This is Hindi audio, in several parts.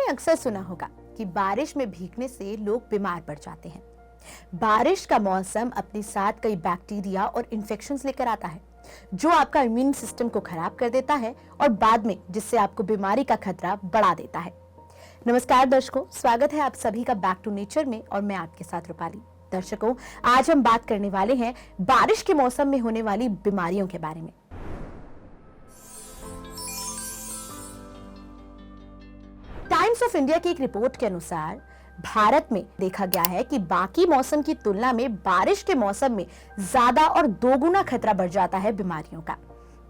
अक्सर सुना होगा कि बारिश में भीगने से लोग बीमार पड़ जाते हैं। बारिश का मौसम अपने साथ कई बैक्टीरिया और इन्फेक्शंस लेकर आता है जो आपका इम्यून सिस्टम को खराब कर देता है और बाद में जिससे आपको बीमारी का खतरा बढ़ा देता है। नमस्कार दर्शकों, स्वागत है आप सभी का बैक टू नेचर में और मैं आपके साथ रूपाली। दर्शकों, आज हम बात करने वाले हैं बारिश के मौसम में होने वाली बीमारियों के बारे में। टाइम्स ऑफ इंडिया की एक रिपोर्ट के अनुसार भारत में देखा गया है कि बाकी मौसम की तुलना में बारिश के मौसम में ज्यादा और दोगुना खतरा बढ़ जाता है बीमारियों का।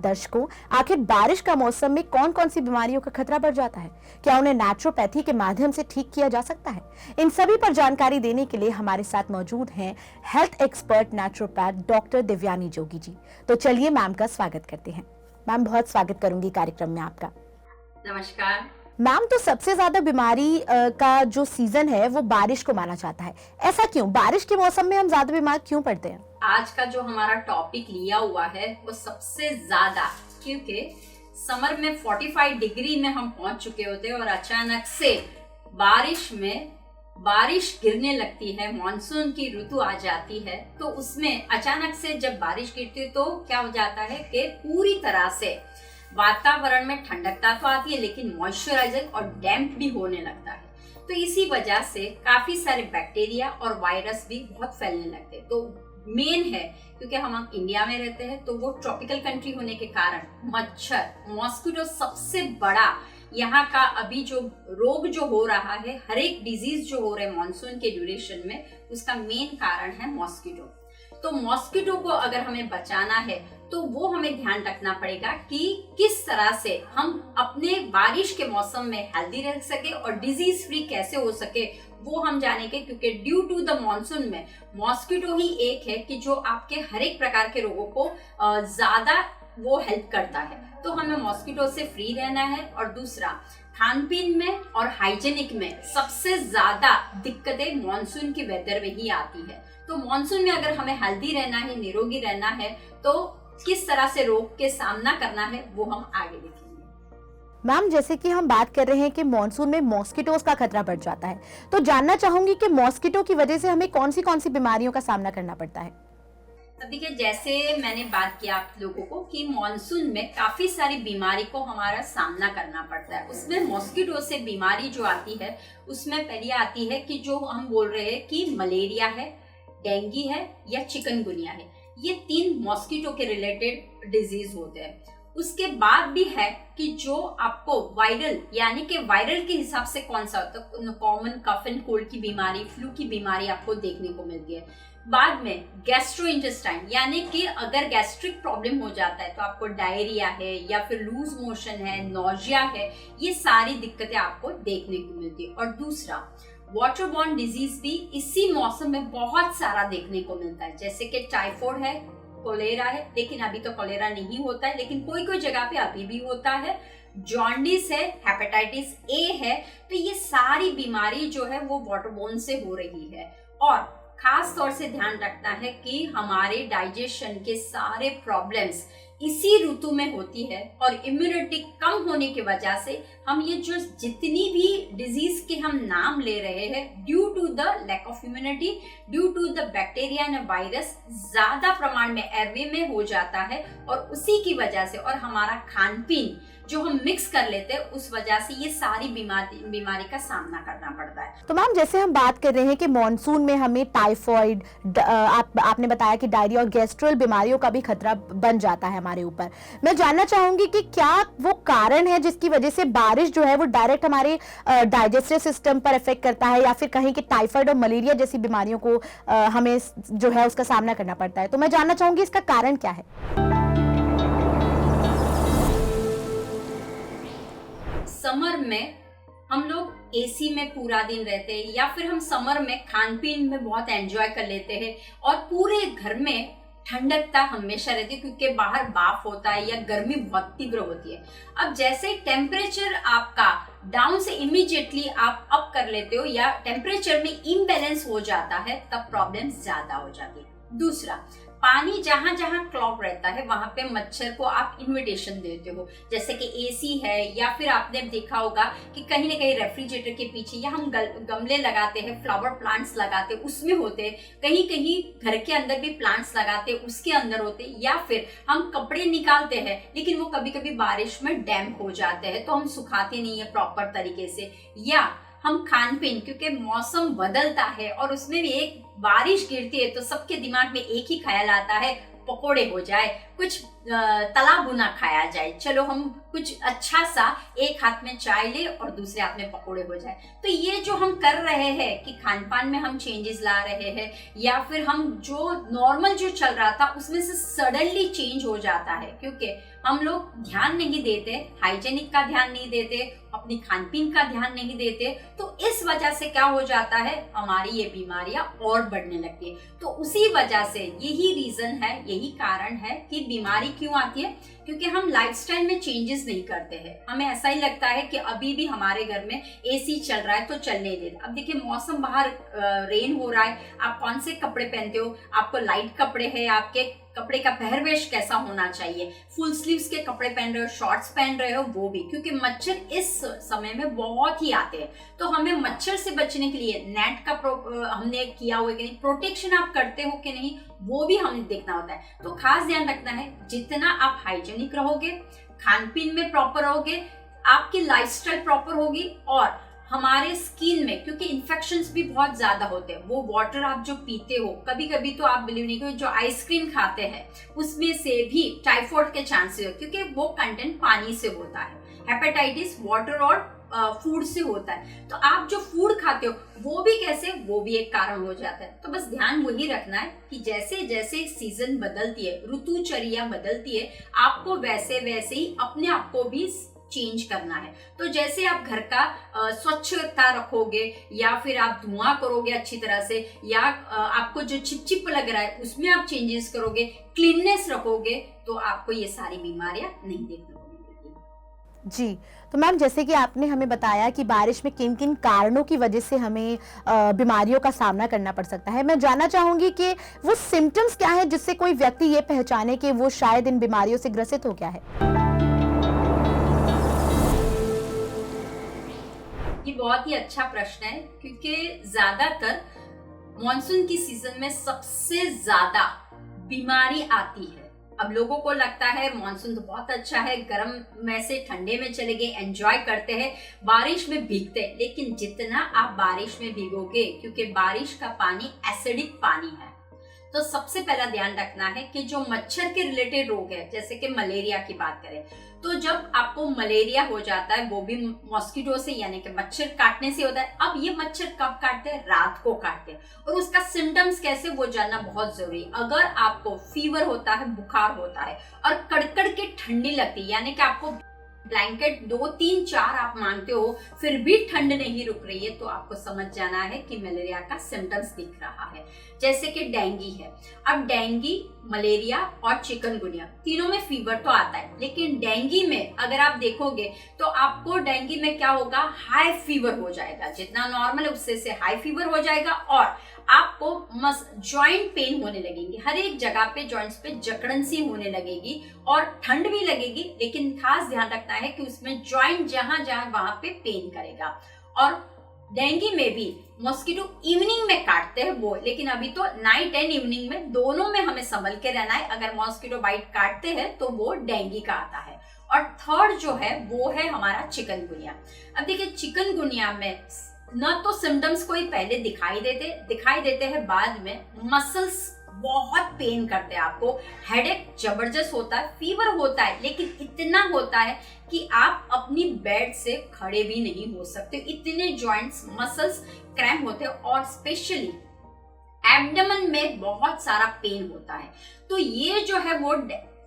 दर्शकों, आखिर बारिश का मौसम में कौन कौन सी बीमारियों का खतरा बढ़ जाता है? क्या उन्हें नेचुरोपैथी के माध्यम से ठीक किया जा सकता है? इन सभी पर जानकारी देने के लिए हमारे साथ मौजूद हैं health expert naturopath doctor Divyani Jogi ji. तो चलिए मैम का स्वागत करते हैं। मैम, बहुत स्वागत करूंगी कार्यक्रम में आपका। नमस्कार मैम, तो सबसे ज्यादा बीमारी का जो सीजन है वो बारिश को माना जाता है। ऐसा क्यों? बारिश के मौसम में हम ज्यादा बीमार क्यों पड़ते हैं? आज का जो हमारा टॉपिक लिया हुआ है वो सबसे ज्यादा, क्योंकि समर में 45 डिग्री में हम पहुंच चुके होते हैं और अचानक से बारिश गिरने लगती है, मॉनसून की ऋतु आ जाती है। तो उसमें अचानक से जब बारिश गिरती है तो क्या हो जाता है कि पूरी तरह से वातावरण में ठंडकता तो आती है लेकिन मॉइस्चराइजर और डैम्प भी होने लगता है। तो इसी वजह से काफी सारे बैक्टीरिया और वायरस भी बहुत फैलने लगते हैं। तो मेन है, क्योंकि हम इंडिया में रहते हैं तो वो ट्रॉपिकल कंट्री होने के कारण मच्छर, मॉस्किटो सबसे बड़ा यहाँ का अभी जो रोग जो हो रहा है, हर एक डिजीज जो हो रहा है मॉनसून के ड्यूरेशन में, उसका मेन कारण है मॉस्किटो। तो मॉस्किटो को अगर हमें बचाना है तो वो हमें ध्यान रखना पड़ेगा कि किस तरह से हम अपने बारिश के मौसम में हेल्दी रह सके और डिजीज फ्री कैसे हो सके वो हम जानेंगे। क्योंकि ड्यू टू द मॉनसून में मॉस्किटो ही एक है कि जो आपके हर एक प्रकार के रोगों को ज्यादा वो हेल्प करता है। तो हमें मॉस्किटो से फ्री रहना है। और दूसरा, खान पीन में और हाइजेनिक में सबसे ज्यादा दिक्कतें मॉनसून के वेदर में ही आती है। तो मॉनसून में अगर हमें हेल्दी रहना है, निरोगी रहना है, तो किस तरह से रोग के सामना करना है वो हम आगे देखेंगे। मैम, जैसे कि हम बात कर रहे हैं कि मॉनसून में मॉस्किटोज का खतरा बढ़ जाता है, तो जानना चाहूंगी कि मॉस्किटो की वजह से हमें कौन सी बीमारियों का सामना करना पड़ता है? अब देखिए, जैसे मैंने बात किया आप लोगों को कि मॉनसून में काफी सारी बीमारी को हमारा सामना करना पड़ता है। उसमें मॉस्किटो से बीमारी जो आती है उसमें पहली आती है कि जो हम बोल रहे हैं कि मलेरिया है, डेंगू है या चिकनगुनिया है। ये 3 मॉस्किटो के रिलेटेड डिजीज होते हैं। उसके बाद भी है कि जो आपको वायरल, यानी कि वायरल के हिसाब से कौन सा होता है, कॉमन कफ एंड कोल्ड की बीमारी, फ्लू की बीमारी आपको देखने को मिलती है। बाद में गैस्ट्रोइंटेस्टाइन, यानी कि अगर गैस्ट्रिक प्रॉब्लम हो जाता है तो आपको डायरिया है या फिर लूज मोशन है, नोजिया है, ये सारी दिक्कतें आपको देखने को मिलती है। और दूसरा, वाटरबॉर्न डिजीज भी इसी मौसम में बहुत सारा देखने को मिलता है, जैसे कि टाइफाइड है, कोलेरा है, लेकिन अभी तो कोलेरा नहीं होता है लेकिन कोई कोई जगह पे अभी भी होता है, जॉन्डिस है, हेपेटाइटिस ए है। तो ये सारी बीमारी जो है वो वाटरबॉर्न से हो रही है। और खास तौर से ध्यान रखना है कि हमारे डाइजेशन के सारे प्रॉब्लम्स इसी ऋतु में होती है और इम्यूनिटी कम होने की वजह से हम ये जो जितनी भी डिजीज के हम नाम ले रहे हैं, due to the lack of immunity, due to the bacteria and virus ज्यादा प्रमाण में एयरवे में हो जाता है। और उसी की वजह से और हमारा खान पीन जो हम मिक्स कर लेते हैं उस वजह से ये सारी बीमारी का सामना करना पड़ता है। तो मैम, जैसे हम बात कर रहे हैं कि मॉनसून में हमें टाइफाइड, आपने बताया कि डायरिया और गैस्ट्रल बीमारियों का भी खतरा बन जाता है हमारे ऊपर। मैं जानना चाहूंगी कि क्या वो कारण है जिसकी वजह से बारिश जो है वो डायरेक्ट हमारे डाइजेस्टिव सिस्टम पर इफेक्ट करता है, या फिर कहीं कि टाइफाइड और मलेरिया जैसी बीमारियों को हमें जो है उसका सामना करना पड़ता है? तो मैं जानना चाहूंगी इसका कारण क्या है? समर में हम लोग एसी में पूरा दिन रहते हैं या फिर हम समर में खान पीन में बहुत एंजॉय कर लेते हैं और पूरे घर में ठंडकता हमेशा रहती है क्योंकि बाहर बाफ होता है या गर्मी बहुत तीव्र होती है। अब जैसे टेम्परेचर आपका डाउन से इमीडिएटली आप अप कर लेते हो या टेम्परेचर में इम्बैलेंस हो जाता है, तब प्रॉब्लम ज्यादा हो जाती है। दूसरा, पानी जहां जहां क्लॉग रहता है वहां पे मच्छर को आप इनविटेशन देते हो, जैसे कि एसी है, या फिर आपने देखा होगा कि कहीं ना कहीं रेफ्रिजरेटर के पीछे, या हम गमले लगाते हैं, फ्लावर प्लांट्स लगाते हैं, उसमें होते हैं, कहीं कहीं घर के अंदर भी प्लांट्स लगाते हैं, उसके अंदर होते हैं, या फिर हम कपड़े निकालते हैं लेकिन वो कभी कभी बारिश में डैम्प हो जाते हैं तो हम सुखाते नहीं है प्रॉपर तरीके से, या हम खान पीन, क्योंकि मौसम बदलता है और उसमें भी एक बारिश गिरती है तो सबके दिमाग में एक ही ख्याल आता है, पकोड़े हो जाए, कुछ तला भुना खाया जाए, चलो हम कुछ अच्छा सा, एक हाथ में चाय ले और दूसरे हाथ में पकोड़े हो जाए। तो ये जो हम कर रहे हैं कि खान पान में हम चेंजेस ला रहे हैं, या फिर हम जो नॉर्मल जो चल रहा था उसमें से सडनली चेंज हो जाता है, क्योंकि हम लोग ध्यान नहीं देते, हाइजेनिक का ध्यान नहीं देते, अपनी खान पीन का ध्यान नहीं देते, तो इस वजह से क्या हो जाता है, हमारी ये बीमारियां और बढ़ने लगती है। तो उसी वजह से यही रीजन है, यही कारण है कि बीमारी क्यों आती है, क्योंकि हम लाइफस्टाइल में चेंजेस नहीं करते हैं। हमें ऐसा ही लगता है कि अभी भी हमारे घर में एसी चल रहा है तो चलने दे। अब देखिए मौसम बाहर रेन हो रहा है, आप कौन से कपड़े पहनते हो, आपको लाइट कपड़े हैं, आपके कपड़े का पहरवेश कैसा होना चाहिए, फुल स्लीव्स के कपड़े पहन रहे हो, शॉर्ट्स पहन रहे हो, वो भी, क्योंकि मच्छर इस समय में बहुत ही आते हैं। तो हमें मच्छर से बचने के लिए नेट का हमने किया हुआ है कि नहीं, प्रोटेक्शन आप करते हो कि नहीं, वो भी हमें देखना होता है। तो खास ध्यान रखना है, जितना आप हाइजेनिक रहोगे, खान पीन में प्रॉपर रहोगे, आपकी लाइफस्टाइल प्रॉपर होगी, और हमारे स्किन में, क्योंकि इन्फेक्शंस भी बहुत ज्यादा होते हैं, वो वाटर आप जो पीते हो, कभी कभी तो आप बिलीव नहीं करो, जो आइसक्रीम खाते हैं उसमें से भी टाइफाइड के चांसेस हो, क्योंकि वो कंटेंट पानी से होता है। हेपेटाइटिस वाटर और फूड से होता है। तो आप जो फूड खाते हो वो भी कैसे, वो भी एक कारण हो जाता है। तो बस ध्यान वही रखना है कि जैसे जैसे सीजन बदलती है, ऋतुचर्या बदलती है, आपको वैसे वैसे ही अपने आप को भी चेंज करना है। तो जैसे आप घर का स्वच्छता रखोगे, या फिर आप धुआं करोगे अच्छी तरह से, या आपको जो चिपचिप लग रहा है उसमें आप चेंजेस करोगे, क्लीननेस रखोगे, तो आपको ये सारी बीमारियां नहीं देखने को मिलेगी। जी, तो मैम जैसे कि आपने हमें बताया कि बारिश में किन किन कारणों की वजह से हमें बीमारियों का सामना करना पड़ सकता है, मैं जानना चाहूंगी कि वो सिम्टम्स क्या है जिससे कोई व्यक्ति ये पहचाने कि वो शायद इन बीमारियों से ग्रसित हो गया है। ये बहुत ही अच्छा प्रश्न है, क्योंकि ज्यादातर मॉनसून की सीजन में सबसे ज्यादा बीमारी आती है। अब लोगों को लगता है मॉनसून तो बहुत अच्छा है, गर्म में से ठंडे में चले गए, एंजॉय करते हैं, बारिश में भीगते हैं, लेकिन जितना आप बारिश में भीगोगे, क्योंकि बारिश का पानी एसिडिक पानी है, तो सबसे पहला ध्यान रखना है कि जो मच्छर के रिलेटेड रोग है, जैसे कि मलेरिया की बात करें, तो जब आपको मलेरिया हो जाता है वो भी मॉस्किटो से, यानी कि मच्छर काटने से होता है। अब ये मच्छर कब काटते हैं, रात को काटते हैं, और उसका सिम्टम्स कैसे वो जानना बहुत जरूरी है। अगर आपको फीवर होता है, बुखार होता है और कड़कड़ के ठंडी लगती है, यानी कि आपको ब्लैंकेट 2 3 4 आप मांगते हो फिर भी ठंड नहीं रुक रही है, तो आपको समझ जाना है कि मलेरिया का सिम्टम्स दिख रहा है। जैसे कि डेंगू है, अब डेंगू, मलेरिया और चिकनगुनिया तीनों में फीवर तो आता है, लेकिन डेंगू में अगर आप देखोगे तो आपको डेंगू में क्या होगा, हाई फीवर हो जाएगा, जितना नॉर्मल है उससे से हाई फीवर हो जाएगा, और आपको जॉइंट पेन होने लगेंगे, हर एक जगह पे जॉइंट्स पे जकड़न सी होने लगेगी, और ठंड भी लगेगी, लेकिन खास ध्यान रखना है कि उसमें जॉइंट जहां जहां वहां पे पेन करेगा। और डेंगू में भी मॉस्किटो इवनिंग में काटते हैं वो, लेकिन अभी तो नाइट एंड इवनिंग में दोनों में हमें संभल के रहना है। अगर मॉस्किटो बाइट काटते हैं तो वो डेंगू का आता है। और थर्ड जो है वो है हमारा चिकनगुनिया। अब देखिए चिकनगुनिया में न तो सिम्टम्स कोई पहले दिखाई देते हैं, बाद में मसल्स बहुत पेन करते हैं, आपको हेडेक जबरदस्त होता है, फीवर होता है, लेकिन इतना होता है कि आप अपनी बेड से खड़े भी नहीं हो सकते, इतने जॉइंट्स मसल्स क्रैम्प होते हैं, और स्पेशली एब्डोमेन में बहुत सारा पेन होता है। तो ये जो है वो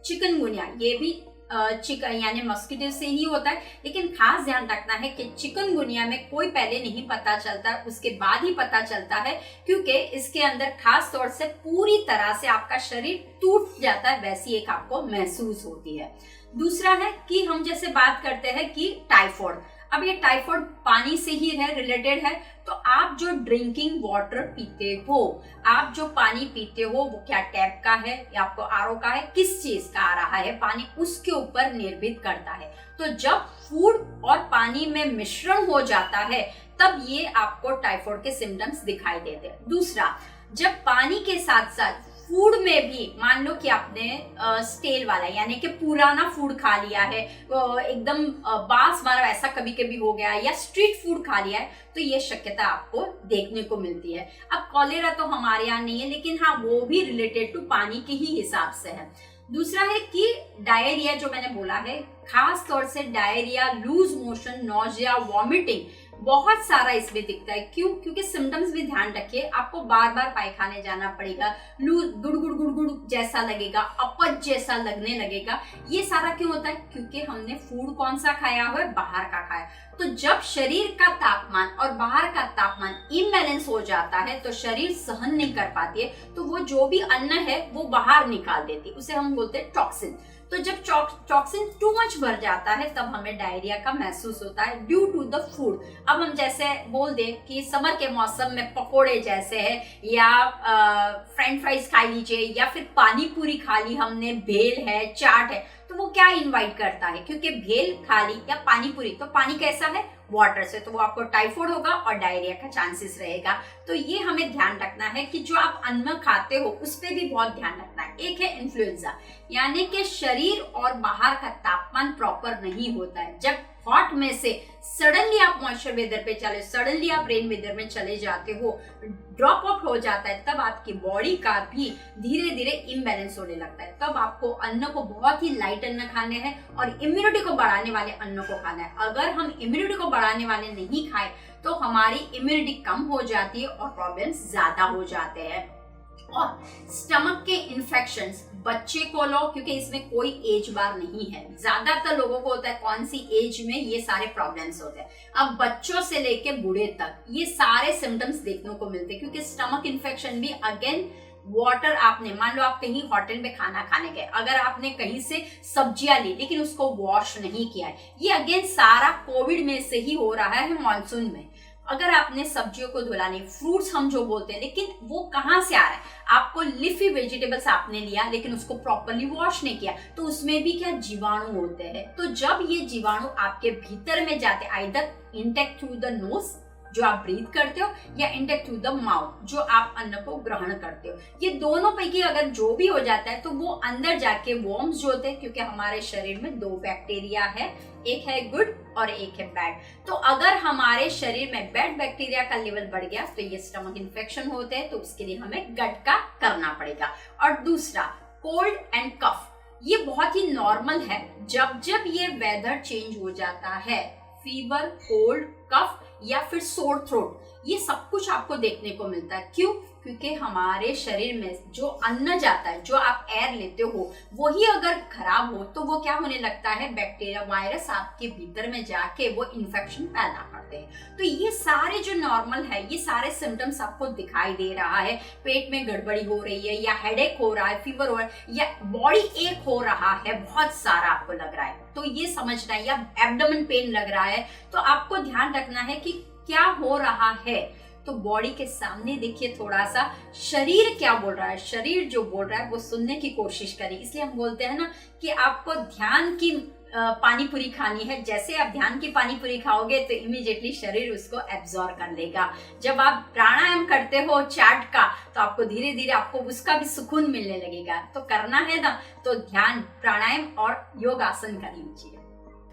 चिकनगुनिया, ये भी चिकन यानी मॉस्किटो से ही होता है, लेकिन खास ध्यान रखना है कि चिकनगुनिया में कोई पहले नहीं पता चलता, उसके बाद ही पता चलता है, क्योंकि इसके अंदर खास तौर से पूरी तरह से आपका शरीर टूट जाता है, वैसी एक आपको महसूस होती है। दूसरा है कि हम जैसे बात करते हैं कि टाइफाइड, अब ये टाइफाइड पानी से ही है, रिलेटेड है। तो आप जो ड्रिंकिंग वाटर पीते हो, आप जो पानी पीते हो, वो क्या टैप का है या आपको आरओ का है, किस चीज का आ रहा है पानी, उसके ऊपर निर्भर करता है। तो जब फूड और पानी में मिश्रण हो जाता है तब ये आपको टाइफाइड के सिम्टम्स दिखाई देते हैं। दूसरा, जब पानी के साथ साथ फूड में भी, मान लो कि आपने स्टेल वाला यानी कि पुराना फूड खा लिया है, एकदम बास मारा ऐसा कभी कभी हो गया है, या स्ट्रीट फूड खा लिया है, तो ये शक्यता आपको देखने को मिलती है। अब कॉलेरा तो हमारे यहाँ नहीं है, लेकिन हाँ वो भी रिलेटेड टू पानी के ही हिसाब से है। दूसरा है कि डायरिया, जो मैंने बोला है, खास तौर से diarrhoea, loose motion, nausea, vomiting बहुत सारा इसमें दिखता है। क्यों? क्योंकि सिम्टम्स भी ध्यान रखिए, आपको बार बार पायखाने जाना पड़ेगा, गुड़ गुड़ गुड़ जैसा लगेगा, अपच जैसा लगने लगेगा। ये सारा क्यों होता है? क्योंकि हमने फूड कौन सा खाया हुआ है? बाहर का खाया। तो जब शरीर का तापमान और बाहर का तापमान इम्बैलेंस हो जाता है तो शरीर सहन नहीं कर पाती है, तो वो जो भी अन्न है वो बाहर निकाल देती है, उसे हम बोलते हैं टॉक्सिन। तो जब टॉक्सिन टू मच भर जाता है तब हमें डायरिया का महसूस होता है ड्यू टू द फूड। अब हम जैसे बोल दें कि समर के मौसम में पकोड़े जैसे है, या फ्रेंच फ्राइज खा लीजिए, या फिर पानी पूरी खा ली हमने, भेल है, चाट है, तो वो क्या इनवाइट करता है? क्योंकि भेल खा ली या पानी पूरी, तो पानी कैसा है? वाटर से, तो वो आपको टाइफाइड होगा और डायरिया का चांसेस रहेगा। तो ये हमें ध्यान रखना है कि जो आप अन्न खाते हो उस पर भी बहुत ध्यान रखना है। एक है इन्फ्लुएंजा, यानी कि शरीर और बाहर का तापमान प्रॉपर नहीं होता है। जब हॉट में से सडनली आप मॉइस्चर वेदर पे चले, सडनली आप रेन वेदर में चले जाते हो, ड्रॉप आउट हो जाता है, तब आपकी बॉडी का भी धीरे धीरे इम्बैलेंस होने लगता है। तब आपको अन्न को बहुत ही लाइट अन्न खाने हैं और इम्यूनिटी को बढ़ाने वाले अन्न को खाना है। अगर हम इम्यूनिटी को बढ़ाने वाले नहीं खाए तो हमारी इम्यूनिटी कम हो जाती है और प्रॉब्लम्स ज्यादा हो जाते हैं। और स्टमक के इन्फेक्शंस बच्चे को लो, क्योंकि इसमें कोई एज बार नहीं है, ज्यादातर लोगों को होता है कौन सी एज में ये सारे प्रॉब्लम्स होते हैं। अब बच्चों से लेके बूढ़े तक ये सारे सिम्टम्स देखने को मिलते हैं, क्योंकि स्टमक इन्फेक्शन भी अगेन वाटर, आपने मान लो आप कहीं होटल में खाना खाने गए, अगर आपने कहीं से सब्जियां ली लेकिन उसको वॉश नहीं किया है, ये अगेन सारा कोविड में से ही हो रहा है मॉनसून में। अगर आपने सब्जियों को धुला नहीं, फ्रूट्स हम जो बोलते हैं, लेकिन वो कहाँ से आ रहा है? आपको लिफी वेजिटेबल्स आपने लिया लेकिन उसको प्रॉपरली वॉश नहीं किया, तो उसमें भी क्या जीवाणु होते हैं। तो जब ये जीवाणु आपके भीतर में जाते, either intact through the nose जो आप ब्रीथ करते हो, या इंटेक्ट थ्रू द माउथ जो आप अन्न को ग्रहण करते हो, ये दोनों पैकी अगर जो भी हो जाता है तो वो अंदर जाके वॉर्म्स जो होते हैं, क्योंकि हमारे शरीर में 2 बैक्टीरिया है, एक है गुड और एक है बैड। तो अगर हमारे शरीर में बैड बैक्टीरिया का लेवल बढ़ गया तो ये स्टमक इन्फेक्शन होते हैं, तो उसके लिए हमें गट का करना पड़ेगा। और दूसरा, कोल्ड एंड कफ, ये बहुत ही नॉर्मल है। जब जब ये वेदर चेंज हो जाता है, फीवर, कोल्ड, कफ या फिर सोर थ्रोट, ये सब कुछ आपको देखने को मिलता है। क्यों? क्योंकि हमारे शरीर में जो अन्न जाता है, जो आप एयर लेते हो, वही अगर खराब हो तो वो क्या होने लगता है? बैक्टीरिया, वायरस आपके भीतर में जाके वो इन्फेक्शन पैदा करते हैं। तो ये सारे जो नॉर्मल है, ये सारे सिम्टम्स आपको दिखाई दे रहा है, पेट में गड़बड़ी हो रही है, या हेडेक हो रहा है, फीवर हो रहा है, या बॉडी एक हो रहा है, बहुत सारा आपको लग रहा है, तो ये समझना है, या एब्डोमेन पेन लग रहा है, तो आपको ध्यान रखना है कि क्या हो रहा है। तो बॉडी के सामने देखिए थोड़ा सा शरीर क्या बोल रहा है, शरीर जो बोल रहा है वो सुनने की कोशिश करें। इसलिए हम बोलते हैं ना कि आपको ध्यान की पानी पूरी खानी है। जैसे आप ध्यान की पानी पूरी खाओगे तो इमीडिएटली शरीर उसको एब्जॉर्ब कर लेगा। जब आप प्राणायाम करते हो चैट का, तो आपको धीरे धीरे आपको उसका भी सुकून मिलने लगेगा। तो करना है ना, तो ध्यान, प्राणायाम और योग आसन कर लीजिए।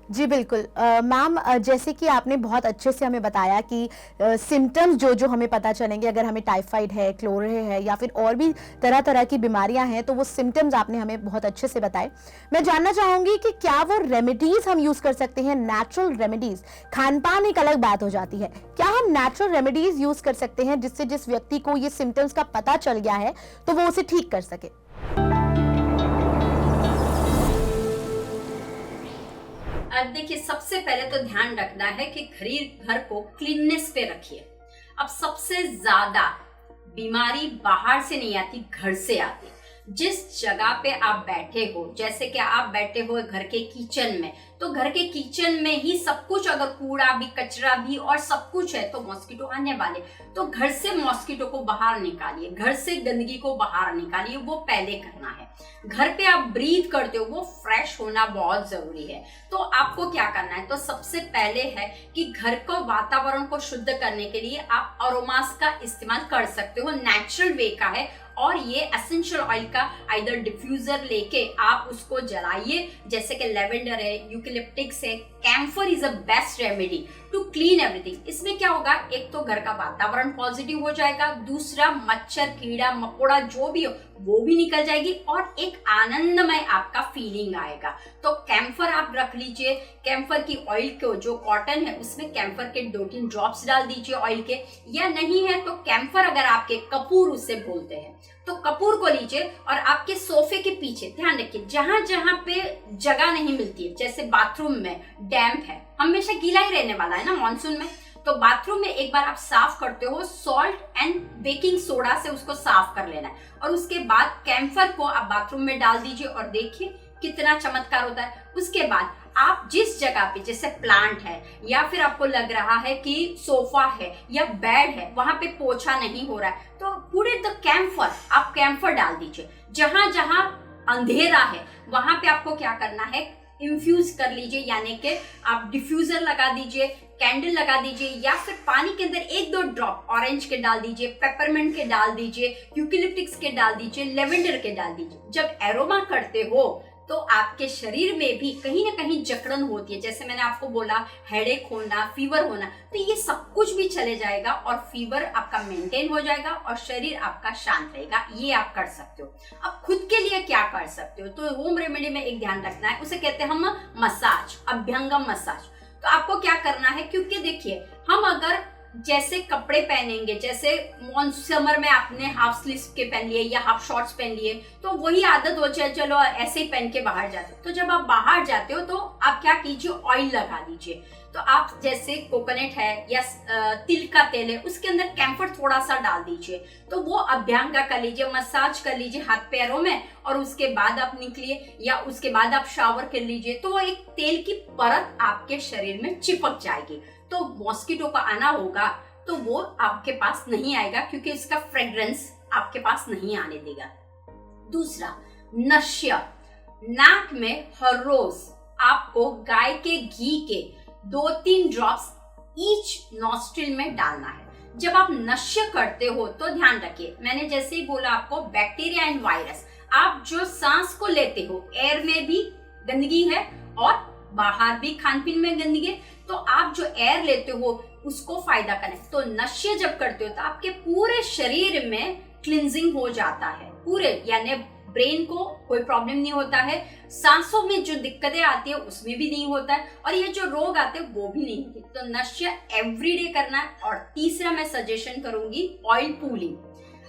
जी बिल्कुल। मैम, जैसे कि आपने बहुत अच्छे से हमें बताया कि सिम्टम्स जो हमें पता चलेंगे अगर हमें टाइफाइड है, क्लोरे है, या फिर और भी तरह तरह की बीमारियां हैं, तो वो सिम्टम्स आपने हमें बहुत अच्छे से बताए। मैं जानना चाहूंगी कि क्या वो रेमेडीज हम यूज कर सकते हैं, नेचुरल रेमेडीज? खान पान एक अलग बात हो जाती है, क्या हम नेचुरल रेमेडीज यूज कर सकते हैं जिससे जिस व्यक्ति को ये सिम्टम्स का पता चल गया है तो वो उसे ठीक कर सके? अब देखिए, सबसे पहले तो ध्यान रखना है कि घर को क्लीननेस पे रखिए। अब सबसे ज्यादा बीमारी बाहर से नहीं आती, घर से आती। जिस जगह पे आप बैठे हो, जैसे कि आप बैठे हो घर के किचन में, तो घर के किचन में ही सब कुछ, अगर कूड़ा भी कचरा भी और सब कुछ है तो मॉस्किटो आने वाले। तो घर से मॉस्किटो को बाहर निकालिए, घर से गंदगी को बाहर निकालिए, वो पहले करना है। घर पे आप ब्रीथ करते हो, वो फ्रेश होना बहुत जरूरी है। तो आपको क्या करना है, तो सबसे पहले है कि घर को, वातावरण को शुद्ध करने के लिए आप अरोमास का इस्तेमाल कर सकते हो, नेचुरल वे का है। और ये एसेंशियल ऑयल का आइदर डिफ्यूजर लेके आप उसको जलाइए, जैसे कि लेवेंडर है, यूकेलिप्टिक्स है, camphor is a best remedy to clean everything. इसमें क्या होगा, एक तो घर का वातावरण पॉजिटिव हो जाएगा, दूसरा मच्छर कीड़ा मकोड़ा जो भी हो वो भी निकल जाएगी, और एक आनंदमय आपका फीलिंग आएगा। तो कैम्फर आप रख लीजिए, कैम्फर की ऑयल को, जो कॉटन है उसमें कैम्फर के 2-3 ड्रॉप्स डाल दीजिए ऑयल के, या नहीं है तो कैम्फर, अगर आपके कपूर उसे बोलते हैं, तो कपूर को लीजिए और आपके सोफे के पीछे, ध्यान रखिए जहां जहां पे जगह नहीं मिलती है, जैसे बाथरूम में डैम्प है, हमेशा गीला ही रहने वाला है ना मॉनसून में, तो बाथरूम में एक बार आप साफ करते हो, सॉल्ट एंड बेकिंग सोडा से उसको साफ कर लेना है, और उसके बाद कैम्फर को आप बाथरूम में डाल दीजिए और देखिए कितना चमत्कार होता है। उसके बाद आप जिस जगह पे, जैसे प्लांट है या फिर आपको लग रहा है कि सोफा है या बेड है, वहां पे पोछा नहीं हो रहा है, तो पूरे द कैम्फर, आप कैम्फर डाल दीजिए। जहां जहां अंधेरा है वहां पे आपको क्या करना है, इन्फ्यूज कर लीजिए, यानी कि आप डिफ्यूजर लगा दीजिए, कैंडल लगा दीजिए, या फिर पानी के अंदर 1-2 ड्रॉप ऑरेंज के डाल दीजिए, पेपरमेंट के डाल दीजिए, यूकेलिप्टिक्स के डाल दीजिए, लेवेंडर के डाल दीजिए। जब एरोमा करते हो तो आपके शरीर में भी कहीं ना कहीं जकड़न होती है, जैसे मैंने आपको बोला हेडेक होना, फीवर होना, तो ये सब कुछ भी चले जाएगा और फीवर आपका मेंटेन हो जाएगा और शरीर आपका शांत रहेगा। ये आप कर सकते हो। अब खुद के लिए क्या कर सकते हो, तो होम रेमेडी में एक ध्यान रखना है, उसे कहते हैं हम मसाज, अभ्यंगम मसाज। तो आपको क्या करना है, क्योंकि देखिए हम अगर जैसे कपड़े पहनेंगे, जैसे समर में आपने हाफ स्लीव्स के पहन लिए या हाफ शॉर्ट्स पहन लिए, तो वही आदत हो जाए, चलो ऐसे ही पहन के बाहर जाते हो। तो जब आप बाहर जाते हो तो आप क्या कीजिए, ऑयल लगा दीजिए। तो आप जैसे कोकोनट है या तिल का तेल है, उसके अंदर कैम्फर थोड़ा सा डाल दीजिए, तो वो अभ्यंग कर लीजिए, मसाज कर लीजिए हाथ पैरों में, और उसके बाद आप निकलिए या उसके बाद आप शावर कर लीजिए, तो वो एक तेल की परत आपके शरीर में चिपक जाएगी। तो मॉस्किटो का आना होगा तो वो आपके पास नहीं आएगा, क्योंकि इसका फ्रेग्रेंस आपके पास नहीं आने देगा। दूसरा, नश्य, नाक में हर रोज आपको गाय के घी के 2-3 ड्रॉप्स ईच नॉस्ट्रिल में डालना है। जब आप नश्य करते हो तो ध्यान रखिए, मैंने जैसे ही बोला आपको, बैक्टीरिया एंड वायरस, आप जो सांस को लेते हो, एयर में भी गंदगी है और बाहर भी खान पीन में गंदगी है, तो आप जो एयर लेते हो उसको फायदा करें। तो नश्य जब करते हो तो आपके पूरे शरीर में क्लींजिंग हो जाता है, पूरे, यानी ब्रेन को कोई प्रॉब्लम नहीं होता है, सांसों में जो दिक्कतें आती है उसमें भी नहीं होता है, और ये जो रोग आते हैं वो भी नहीं होते। तो नश्य एवरीडे करना है। और तीसरा मैं सजेशन करूंगी ऑयल पूलिंग।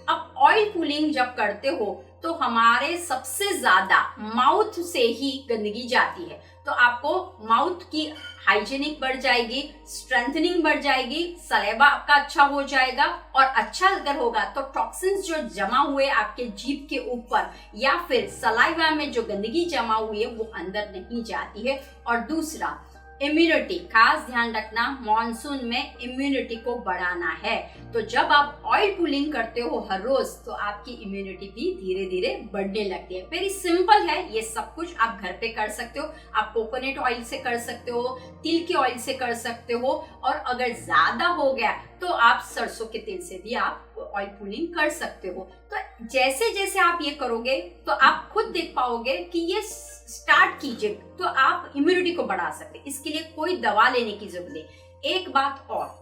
अब ऑयल पूलिंग जब करते हो तो हमारे सबसे ज्यादा माउथ से ही गंदगी जाती है, तो आपको माउथ की हाइजीनिक बढ़ जाएगी, स्ट्रेंथनिंग बढ़ जाएगी, सलेवा आपका अच्छा हो जाएगा, और अच्छा अगर होगा तो टॉक्सिन्स जो जमा हुए आपके जीभ के ऊपर या फिर सलाइवा में जो गंदगी जमा हुई है वो अंदर नहीं जाती है। और दूसरा, इम्यूनिटी, खास ध्यान रखना, मॉनसून में इम्यूनिटी को बढ़ाना है। तो जब आप ऑयल पुलिंग करते हो हर रोज तो आपकी इम्यूनिटी भी धीरे धीरे बढ़ने लगती है। वेरी सिंपल है, ये सब कुछ आप घर पे कर सकते हो। आप कोकोनट ऑयल से कर सकते हो, तिल के ऑयल से कर सकते हो, और अगर ज्यादा हो गया तो आप सरसों के तेल से भी आप ऑयल पुलिंग कर सकते हो। तो जैसे जैसे आप ये करोगे तो आप खुद देख पाओगे कि ये स्टार्ट कीजिए तो आप इम्यूनिटी को बढ़ा सकते। इसके लिए कोई दवा लेने की जरूरत नहीं। एक बात और,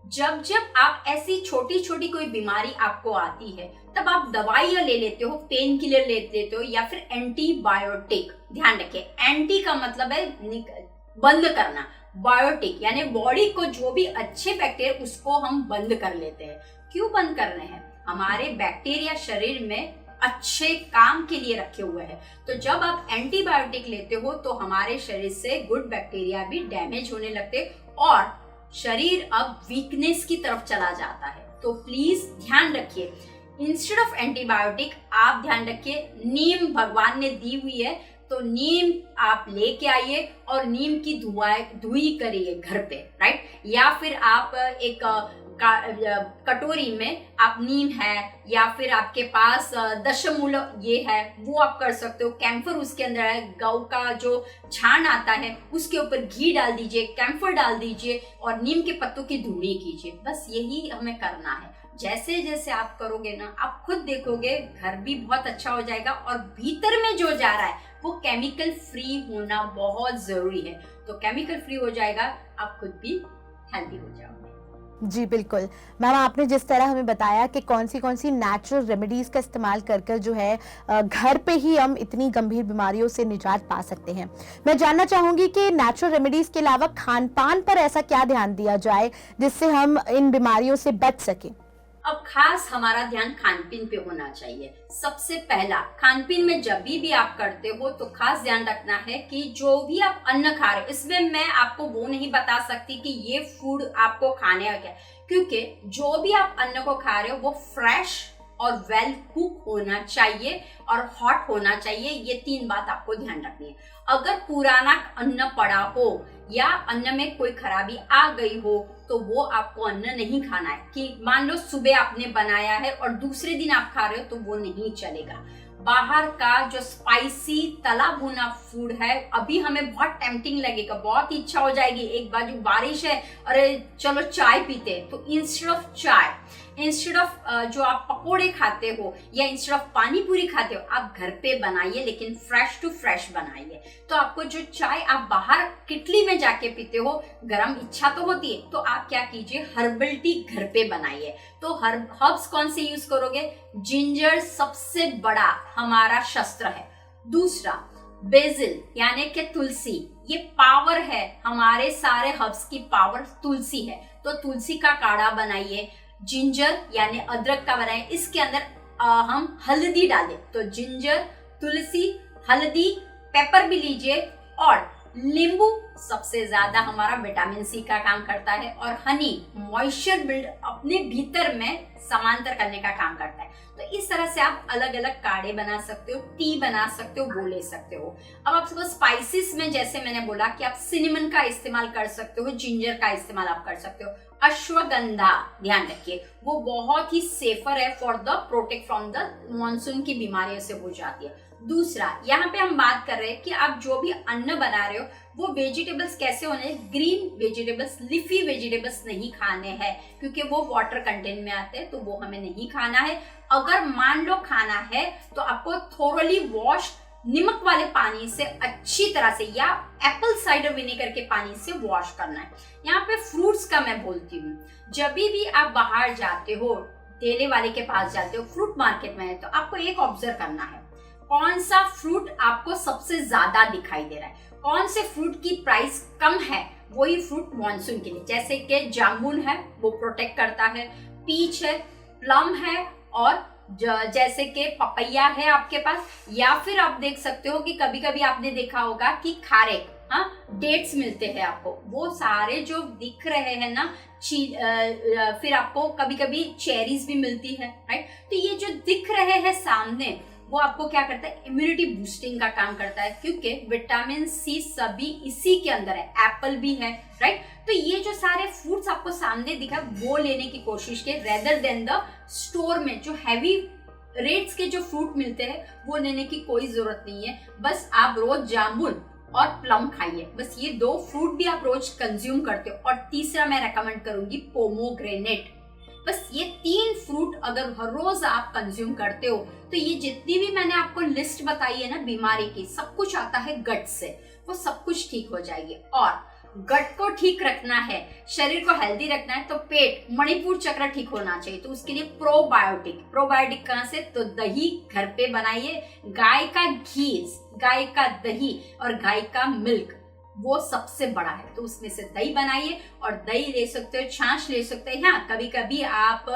जब जब आप ऐसी छोटी छोटी कोई बीमारी आपको आती है तब आप दवाइयां ले लेते हो, पेन किलर ले लेते हो या फिर एंटीबायोटिक। ध्यान रखिए, एंटी का मतलब है बंद करना, बायोटिक यानी बॉडी को जो भी अच्छे बैक्टीरिया उसको हम बंद कर लेते हैं। क्यों बंद कर रहे हैं? हमारे बैक्टीरिया शरीर में अच्छे काम के लिए रखे हुए हैं। तो जब आप एंटीबायोटिक लेते हो तो हमारे शरीर से गुड बैक्टीरिया भी डैमेज होने लगते और शरीर अब वीकनेस की तरफ चला जाता है। तो प्लीज ध्यान रखिए, इंस्टेड ऑफ एंटीबायोटिक आप ध्यान रखिए, नीम भगवान ने दी हुई है, तो नीम आप लेके आइए और नीम की धुई करिए घर पे, राइट। या फिर आप एक कटोरी में आप नीम है, या फिर आपके पास दशमूल ये है, वो आप कर सकते हो। कैम्फर उसके अंदर है, गौ का जो छान आता है उसके ऊपर घी डाल दीजिए, कैम्फर डाल दीजिए और नीम के पत्तों की धुनी कीजिए। बस यही हमें करना है। जैसे जैसे आप करोगे ना, आप खुद देखोगे घर भी बहुत अच्छा हो जाएगा और भीतर में जो जा रहा है वो केमिकल फ्री होना बहुत जरूरी है। तो केमिकल फ्री हो जाएगा, आप खुद भी हेल्दी हो जाओगे। जी बिल्कुल मैम, आपने जिस तरह हमें बताया कि कौन सी नेचुरल रेमेडीज का इस्तेमाल कर जो है घर पे ही हम इतनी गंभीर बीमारियों से निजात पा सकते हैं। मैं जानना चाहूंगी कि नेचुरल रेमेडीज के अलावा खान पान पर ऐसा क्या ध्यान दिया जाए जिससे हम इन बीमारियों से बच सकें। अब खास हमारा ध्यान खान पीन पे होना चाहिए। सबसे पहला, खान पीन में जब भी आप करते हो तो खास ध्यान रखना है कि जो भी आप अन्न खा रहे हो, इसमें मैं आपको वो नहीं बता सकती कि ये फूड आपको खाने का क्या, क्योंकि जो भी आप अन्न को खा रहे हो वो फ्रेश और वेल कुक होना चाहिए और हॉट होना चाहिए। ये 3 बात आपको ध्यान रखनी है। अगर पुराना अन्न पड़ा हो या अन्न में कोई खराबी आ गई हो तो वो आपको अन्न नहीं खाना है। कि मान लो सुबह आपने बनाया है और दूसरे दिन आप खा रहे हो तो वो नहीं चलेगा। बाहर का जो स्पाइसी तला भुना फूड है, अभी हमें बहुत टेम्पटिंग लगेगा, बहुत इच्छा हो जाएगी, एक बाजू बारिश है, अरे चलो चाय पीते, तो इंस्टेड ऑफ चाय, इंस्टेड ऑफ जो आप पकोड़े खाते हो या इंस्टेड ऑफ पानी पूरी खाते हो, आप घर पे बनाइए, लेकिन फ्रेश टू फ्रेश बनाइए। तो आपको जो चाय आप बाहर किटली में जाके पीते हो, गरम इच्छा तो होती है, तो आप क्या कीजिए, हर्बल टी घर पे बनाइए। तो हर्ब्स कौन से यूज करोगे? जिंजर सबसे बड़ा हमारा शस्त्र है। दूसरा बेसिल यानी कि तुलसी, ये पावर है, हमारे सारे हर्ब्स की पावर तुलसी है। तो तुलसी का काढ़ा बनाइए। जिंजर यानी अदरक का बनाए, इसके अंदर हम हल्दी डालें, तो जिंजर, तुलसी, हल्दी, पेपर भी लीजिए, और नींबू सबसे ज्यादा हमारा विटामिन सी का काम करता है, और हनी मॉइस्चर बिल्ड अपने भीतर में समांतर करने का काम करता है। तो इस तरह से आप अलग अलग काढ़े बना सकते हो, टी बना सकते हो, वो ले सकते हो। अब आप स्पाइसेस में जैसे मैंने बोला कि आप सिनेमन का इस्तेमाल कर सकते हो, जिंजर का इस्तेमाल आप कर सकते हो। अश्वगंधा ध्यान रखिए, वो बहुत ही सेफर है for the protect from the monsoon की बीमारियों से हो जाती है। दूसरा, यहाँ पे हम बात कर रहे हैं कि आप जो भी अन्न बना रहे हो वो वेजिटेबल्स कैसे होने, ग्रीन वेजिटेबल्स, लीफी वेजिटेबल्स नहीं खाने हैं, क्योंकि वो वाटर कंटेंट में आते हैं, तो वो हमें नहीं खाना है। अगर मान लो खाना है तो आपको थोरली वॉश नमक वाले पानी से अच्छी तरह से, या एप्पल साइडर विनेगर के पानी से वॉश करना है। यहाँ पे फ्रूट्स का मैं बोलती हूँ, जब भी आप बाहर जाते हो, ठेले वाले के पास जाते हो, फ्रूट मार्केट में है, तो आपको एक ऑब्जर्व करना है, कौन सा फ्रूट आपको सबसे ज्यादा दिखाई दे रहा है, कौन से फ्रूट की प्राइस कम है, वही फ्रूट मानसून के लिए। जैसे कि जामुन है, वो प्रोटेक्ट करता है, पीच है, प्लम है, और जैसे कि पपैया है आपके पास, या फिर आप देख सकते हो कि कभी कभी आपने देखा होगा कि खारे, डेट्स मिलते हैं आपको, वो सारे जो दिख रहे हैं ना, फिर आपको कभी कभी चेरीज भी मिलती है, राइट। तो ये जो दिख रहे हैं सामने, वो आपको क्या करता है, इम्यूनिटी बूस्टिंग का काम करता है, क्योंकि विटामिन सी सभी इसी के अंदर है, एप्पल भी है, राइट। तो ये जो सारे फ्रूट्स आपको सामने दिखा, वो लेने की कोशिश के, रेदर देन द स्टोर में जो हैवी रेट्स के जो फ्रूट मिलते हैं, वो लेने की कोई जरूरत नहीं है। बस आप रोज जामुन और प्लम खाइए, बस ये 2 फ्रूट भी आप रोज कंज्यूम करते हो। और तीसरा मैं रेकमेंड करूंगी पोमोग्रेनेट। बस ये 3 फ्रूट अगर हर रोज आप कंज्यूम करते हो, तो ये जितनी भी मैंने आपको लिस्ट बताई है ना बीमारी की, सब कुछ आता है गट से, वो सब कुछ ठीक हो जाएगी। और गट को ठीक रखना है, शरीर को हेल्दी रखना है, तो पेट, मणिपुर चक्र ठीक होना चाहिए। तो उसके लिए प्रोबायोटिक कहाँ से, तो दही घर पे बनाइए, गाय का घी, गाय का दही और गाय का मिल्क, वो सबसे बड़ा है। तो उसमें से दही बनाइए, और दही ले सकते हो, छाछ ले सकते हैं। हाँ, कभी कभी आप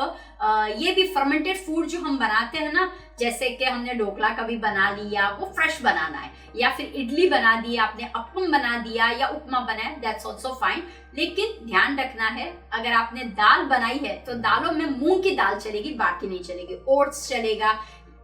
ये भी फर्मेंटेड फूड जो हम बनाते हैं ना, जैसे कि हमने ढोकला कभी बना लिया, वो फ्रेश बनाना है, या फिर इडली बना दी आपने, अप्पम बना दिया या उपमा बनाया, दैट्स ऑल्सो फाइन। लेकिन ध्यान रखना है, अगर आपने दाल बनाई है तो दालों में मूंग की दाल चलेगी, बाकी नहीं चलेगी। ओट्स चलेगा,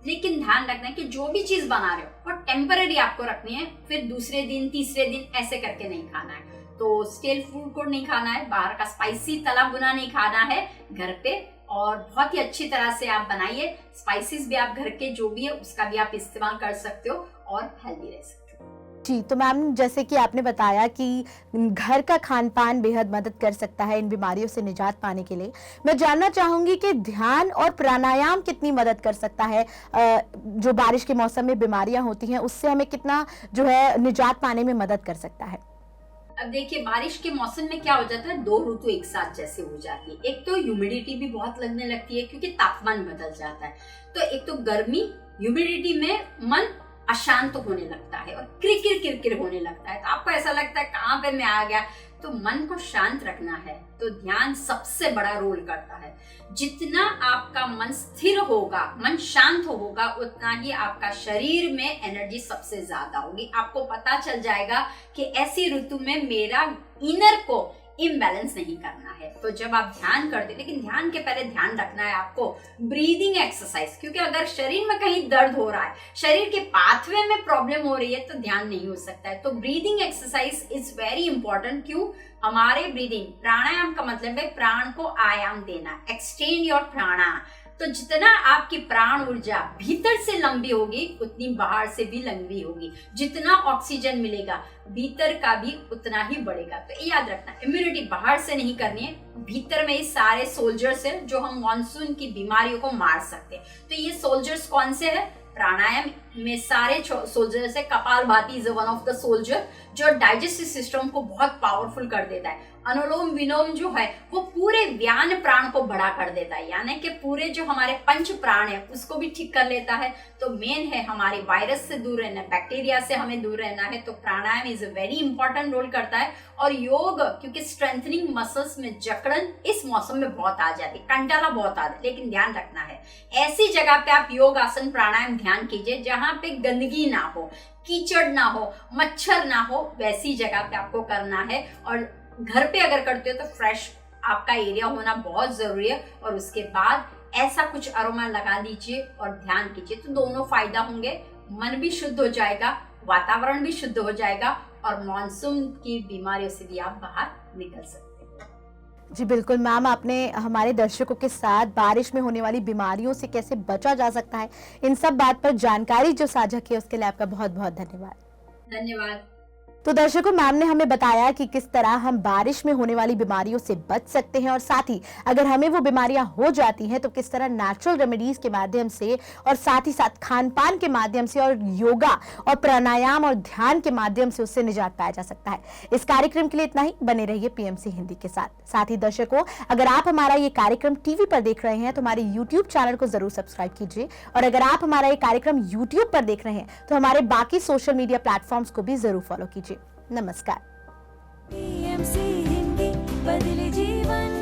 लेकिन ध्यान रखना है कि जो भी चीज बना रहे हो वो टेम्पररी आपको रखनी है, फिर दूसरे दिन तीसरे दिन ऐसे करके नहीं खाना है। तो स्टेल फूड को नहीं खाना है, बाहर का स्पाइसी तला भुना नहीं खाना है, घर पे और बहुत ही अच्छी तरह से आप बनाइए। स्पाइसेस भी आप घर के जो भी है उसका भी आप इस्तेमाल कर सकते हो और हेल्दी रह सकते हो। जी, तो मैम जैसे कि आपने बताया कि घर का खान पान बेहद मदद कर सकता है इन बीमारियों से निजात पाने के लिए। मैं जानना चाहूंगी कि ध्यान और प्राणायाम कितनी मदद कर सकता है, जो बारिश के मौसम में बीमारियां होती हैं उससे हमें कितना जो है निजात पाने में मदद कर सकता है। अब देखिए, बारिश के मौसम में क्या हो जाता है, दो ऋतु एक साथ जैसे हो जाती है। एक तो ह्यूमिडिटी भी बहुत लगने लगती है क्योंकि तापमान बदल जाता है। तो एक तो गर्मी, ह्यूमिडिटी में मन अशांत होने लगता है और किरकिर किरकिर होने लगता है। तो आपको ऐसा लगता है कहाँ पे मैं आ गया। तो मन को शांत रखना है तो ध्यान सबसे बड़ा रोल करता है। जितना आपका मन स्थिर होगा, मन शांत होगा, उतना ही आपका शरीर में एनर्जी सबसे ज्यादा होगी। आपको पता चल जाएगा कि ऐसी ऋतु में मेरा इनर को इम्बैलेंस नहीं करना है। तो जब आप ध्यान करते, लेकिन ध्यान के पहले ध्यान रखना है आपको ब्रीदिंग एक्सरसाइज, क्योंकि अगर शरीर में कहीं दर्द हो रहा है, शरीर के पाथवे में प्रॉब्लम हो रही है, तो ध्यान नहीं हो सकता है। तो breathing exercise is very important. क्यों? हमारे ब्रीदिंग, प्राणायाम का मतलब है प्राण को आयाम देना, एक्सटेंड योर प्राणा। तो जितना आपकी प्राण ऊर्जा भीतर से लंबी होगी उतनी बाहर से भी लंबी होगी। जितना ऑक्सीजन मिलेगा भीतर का भी उतना ही बढ़ेगा। तो ये याद रखना, इम्यूनिटी बाहर से नहीं करनी है, भीतर में ये सारे सोल्जर्स है जो हम मानसून की बीमारियों को मार सकते हैं। तो ये सोल्जर्स कौन से है? प्राणायाम में सारे सोल्जर्स है। Kapalbhati is one of the soldier जो डाइजेस्टिव सिस्टम को बहुत पावरफुल कर देता है। अनुलोम विलोम जो है वो पूरे व्यान प्राण को बड़ा कर देता है, यानी कि पूरे जो हमारे पंच प्राण है उसको भी ठीक कर लेता है। तो मेन है हमारे वायरस से दूर रहना, बैक्टीरिया से हमें दूर रहना है। तो pranayama is a very important role करता है। और योग, क्योंकि स्ट्रेंथनिंग मसल्स में जकड़न इस मौसम में बहुत आ जाती है, कंटाला बहुत आ जाती है, लेकिन ध्यान रखना है ऐसी जगह पे आप योग आसन प्राणायाम ध्यान कीजिए जहां पे गंदगी ना हो, कीचड़ ना हो, मच्छर ना हो, वैसी जगह पे आपको करना है। और घर पे अगर करते हो तो फ्रेश आपका एरिया होना बहुत जरूरी है। और उसके बाद ऐसा कुछ अरोमा लगा दीजिए और ध्यान कीजिए, तो दोनों फायदा होंगे। मन भी शुद्ध हो जाएगा, वातावरण भी शुद्ध हो जाएगा और मॉनसून की बीमारियों से भी आप बाहर निकल सकते हैं। जी बिल्कुल मैम, आपने हमारे दर्शकों के साथ बारिश में होने वाली बीमारियों से कैसे बचा जा सकता है, इन सब बात पर जानकारी जो साझा की उसके लिए आपका बहुत बहुत धन्यवाद। धन्यवाद। तो दर्शकों, मैम ने हमें बताया कि किस तरह हम बारिश में होने वाली बीमारियों से बच सकते हैं और साथ ही अगर हमें वो बीमारियां हो जाती हैं तो किस तरह नेचुरल रेमेडीज के माध्यम से और साथ ही साथ खान पान के माध्यम से और योगा और प्राणायाम और ध्यान के माध्यम से उससे निजात पाया जा सकता है। इस कार्यक्रम के लिए इतना ही। बने रहिए पीएमसी हिंदी के साथ। साथ ही दर्शकों, अगर आप हमारा ये कार्यक्रम टीवी पर देख रहे हैं तो हमारे यूट्यूब चैनल को जरूर सब्सक्राइब कीजिए, और अगर आप हमारा ये कार्यक्रम यूट्यूब पर देख रहे हैं तो हमारे बाकी सोशल मीडिया प्लेटफॉर्म्स को भी जरूर फॉलो कीजिए। नमस्कार। पीएमसी हिंदी, बदले जीवन।